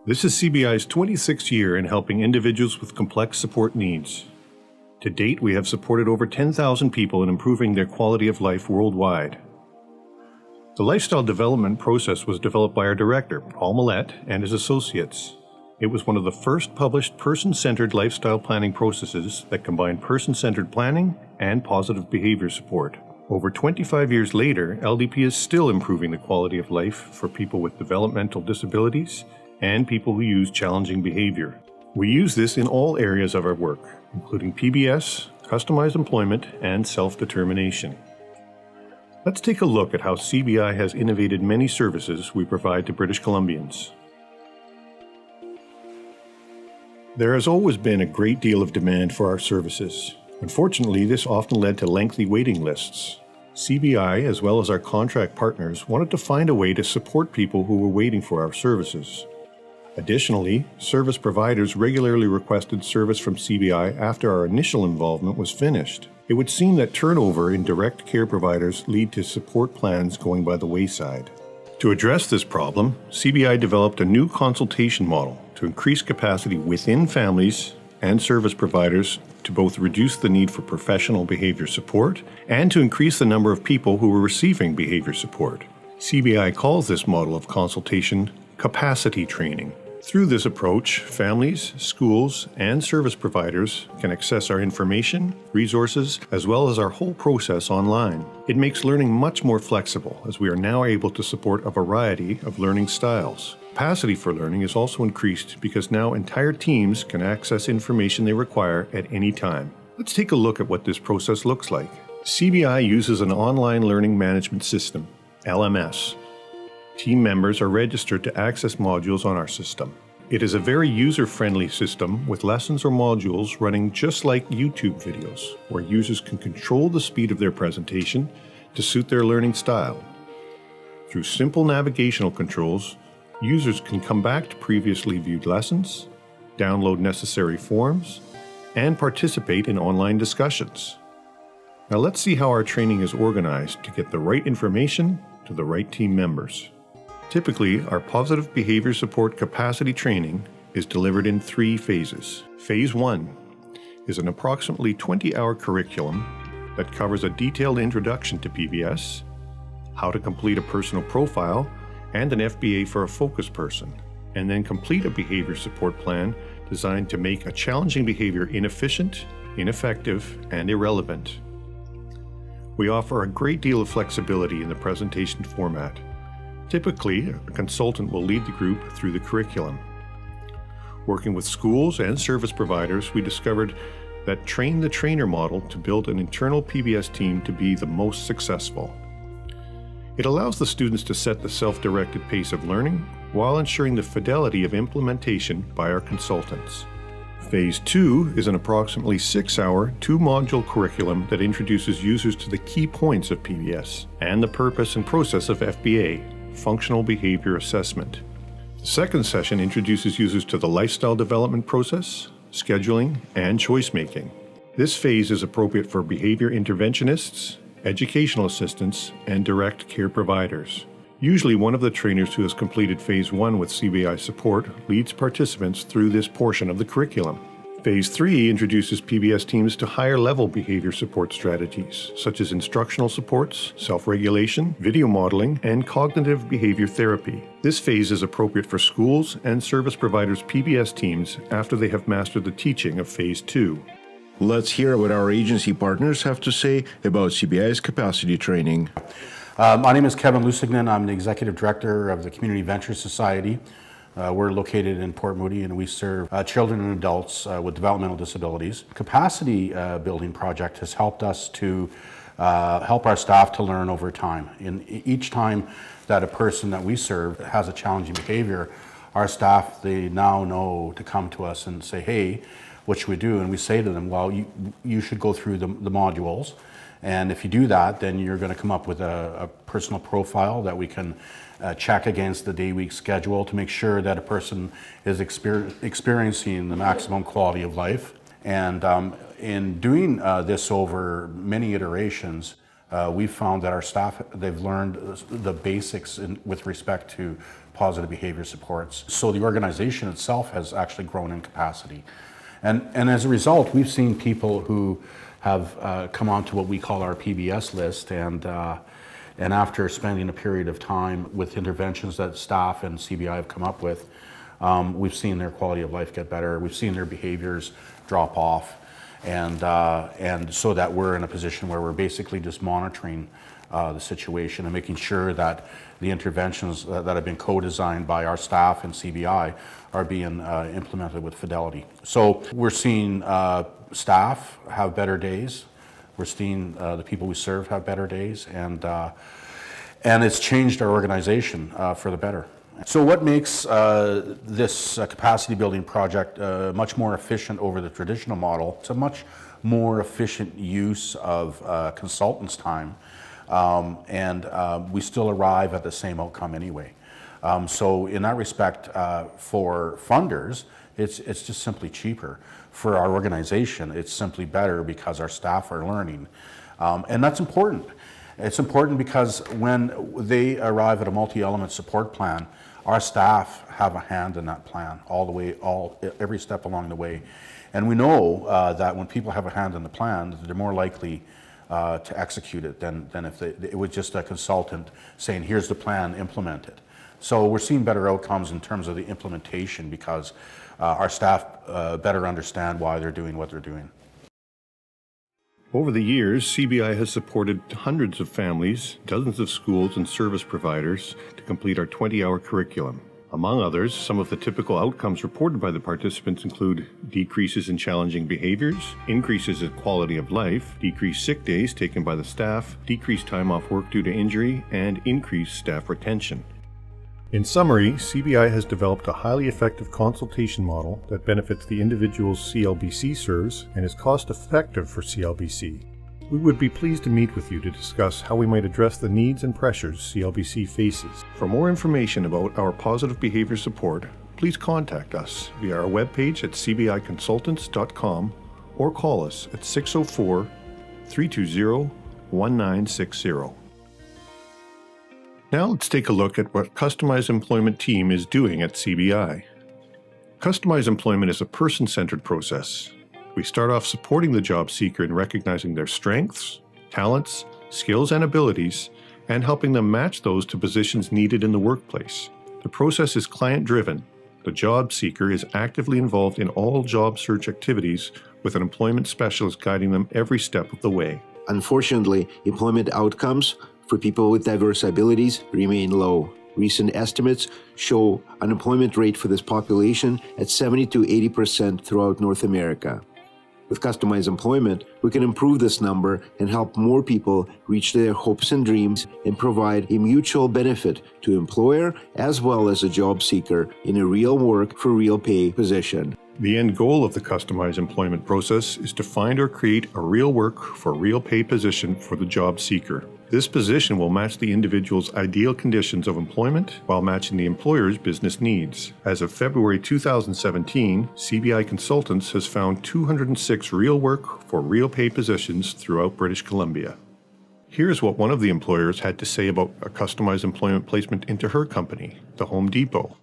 This is CBI's 26th year in helping individuals with complex support needs. To date, we have supported over 10,000 people in improving their quality of life worldwide. The lifestyle development process was developed by our director, Paul Millette, and his associates. It was one of the first published person-centered lifestyle planning processes that combined person-centered planning and positive behavior support. Over 25 years later, LDP is still improving the quality of life for people with developmental disabilities and people who use challenging behavior. We use this in all areas of our work, including PBS, customized employment, and self-determination. Let's take a look at how CBI has innovated many services we provide to British Columbians. There has always been a great deal of demand for our services. Unfortunately, this often led to lengthy waiting lists. CBI, as well as our contract partners, wanted to find a way to support people who were waiting for our services. Additionally, service providers regularly requested service from CBI after our initial involvement was finished. It would seem that turnover in direct care providers lead to support plans going by the wayside. To address this problem, CBI developed a new consultation model to increase capacity within families and service providers to both reduce the need for professional behavior support and to increase the number of people who were receiving behavior support. CBI calls this model of consultation capacity training. Through this approach, families, schools, and service providers can access our information, resources, as well as our whole process online. It makes learning much more flexible as we are now able to support a variety of learning styles. Capacity for learning is also increased because now entire teams can access information they require at any time. Let's take a look at what this process looks like. CBI uses an online learning management system, LMS. Team members are registered to access modules on our system. It is a very user-friendly system with lessons or modules running just like YouTube videos, where users can control the speed of their presentation to suit their learning style. Through simple navigational controls, users can come back to previously viewed lessons, download necessary forms, and participate in online discussions. Now let's see how our training is organized to get the right information to the right team members. Typically, our positive behavior support capacity training is delivered in 3 phases. Phase 1 is an approximately 20-hour curriculum that covers a detailed introduction to PBS, how to complete a personal profile, and an FBA for a focus person, and then complete a behavior support plan designed to make a challenging behavior inefficient, ineffective, and irrelevant. We offer a great deal of flexibility in the presentation format. Typically, a consultant will lead the group through the curriculum. Working with schools and service providers, we discovered that train the trainer model to build an internal PBS team to be the most successful. It allows the students to set the self-directed pace of learning while ensuring the fidelity of implementation by our consultants. Phase 2 is an approximately 6-hour, 2-module curriculum that introduces users to the key points of PBS and the purpose and process of FBA, Functional Behavior Assessment. The second session introduces users to the lifestyle development process, scheduling, and choice making. This phase is appropriate for behavior interventionists, educational assistants, and direct care providers. Usually one of the trainers who has completed Phase 1 with CBI support leads participants through this portion of the curriculum. Phase 3 introduces PBS teams to higher-level behavior support strategies, such as instructional supports, self-regulation, video modeling, and cognitive behavior therapy. This phase is appropriate for schools and service providers' PBS teams after they have mastered the teaching of Phase 2. Let's hear what our agency partners have to say about CBI's capacity training. My name is Kevin Lusignan. I'm the Executive Director of the Community Venture Society. We're located in Port Moody and we serve children and adults with developmental disabilities. Capacity building project has helped us to help our staff to learn over time. In each time that a person that we serve has a challenging behavior, our staff, they now know to come to us and say, hey, what should we do? And we say to them, well, you should go through the modules. And if you do that, then you're going to come up with a personal profile that we can check against the day-week schedule to make sure that a person is experiencing the maximum quality of life. And in doing this over many iterations, we've found that our staff, they've learned the basics with respect to positive behavior supports. So the organization itself has actually grown in capacity. And as a result, we've seen people who have come onto what we call our PBS list, and after spending a period of time with interventions that staff and CBI have come up with, we've seen their quality of life get better. We've seen their behaviors drop off, and so that we're in a position where we're basically just monitoring the situation and making sure that the interventions that have been co-designed by our staff and CBI are being implemented with fidelity. So we're seeing staff have better days. We're seeing the people we serve have better days, and it's changed our organization for the better. So what makes this capacity building project much more efficient over the traditional model? It's a much more efficient use of consultants' time, and we still arrive at the same outcome anyway. So in that respect, for funders, it's just simply cheaper. For our organization, it's simply better because our staff are learning. And that's important. It's important because when they arrive at a multi-element support plan, our staff have a hand in that plan all the way, every step along the way. And we know that when people have a hand in the plan, they're more likely to execute it than if it was just a consultant saying, here's the plan, implement it. So we're seeing better outcomes in terms of the implementation because our staff better understand why they're doing what they're doing. Over the years, CBI has supported hundreds of families, dozens of schools and service providers to complete our 20-hour curriculum. Among others, some of the typical outcomes reported by the participants include decreases in challenging behaviors, increases in quality of life, decreased sick days taken by the staff, decreased time off work due to injury, and increased staff retention. In summary, CBI has developed a highly effective consultation model that benefits the individuals CLBC serves and is cost-effective for CLBC. We would be pleased to meet with you to discuss how we might address the needs and pressures CLBC faces. For more information about our positive behavior support, please contact us via our webpage at cbiconsultants.com or call us at 604-320-1960. Now let's take a look at what Customized Employment team is doing at CBI. Customized Employment is a person-centered process. We start off supporting the job seeker in recognizing their strengths, talents, skills, and abilities, and helping them match those to positions needed in the workplace. The process is client-driven. The job seeker is actively involved in all job search activities with an employment specialist guiding them every step of the way. Unfortunately, employment outcomes for people with diverse abilities remain low. Recent estimates show unemployment rate for this population at 70 to 80% throughout North America. With customized employment, we can improve this number and help more people reach their hopes and dreams and provide a mutual benefit to employer as well as a job seeker in a real work for real pay position. The end goal of the customized employment process is to find or create a real work for real pay position for the job seeker. This position will match the individual's ideal conditions of employment while matching the employer's business needs. As of February 2017, CBI Consultants has found 206 real work for real pay positions throughout British Columbia. Here's what one of the employers had to say about a customized employment placement into her company, the Home Depot.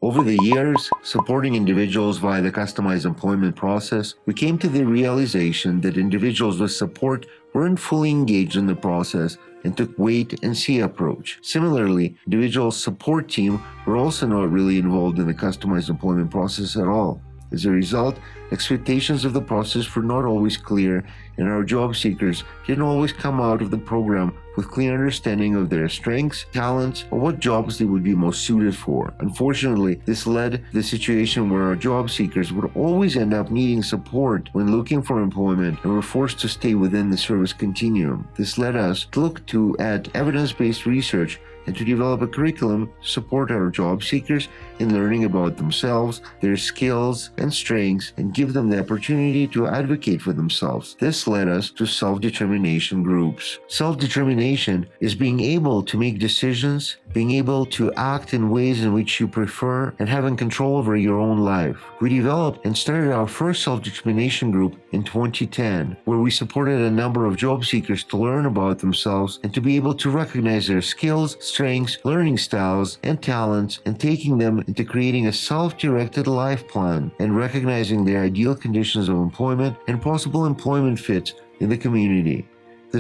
Over the years, supporting individuals via the customized employment process, we came to the realization that individuals with support weren't fully engaged in the process and took wait-and-see approach. Similarly, individual support team were also not really involved in the customized employment process at all. As a result, expectations of the process were not always clear, and our job seekers didn't always come out of the program with clear understanding of their strengths, talents, or what jobs they would be most suited for. Unfortunately, this led to the situation where our job seekers would always end up needing support when looking for employment and were forced to stay within the service continuum. This led us to look at evidence-based research and to develop a curriculum to support our job seekers in learning about themselves, their skills and strengths, and give them the opportunity to advocate for themselves. This led us to self-determination groups. Self-determination is being able to make decisions, being able to act in ways in which you prefer, and having control over your own life. We developed and started our first self-determination group in 2010, where we supported a number of job seekers to learn about themselves and to be able to recognize their skills, strengths, learning styles, and talents, and taking them into creating a self-directed life plan and recognizing their ideal conditions of employment and possible employment fits in the community.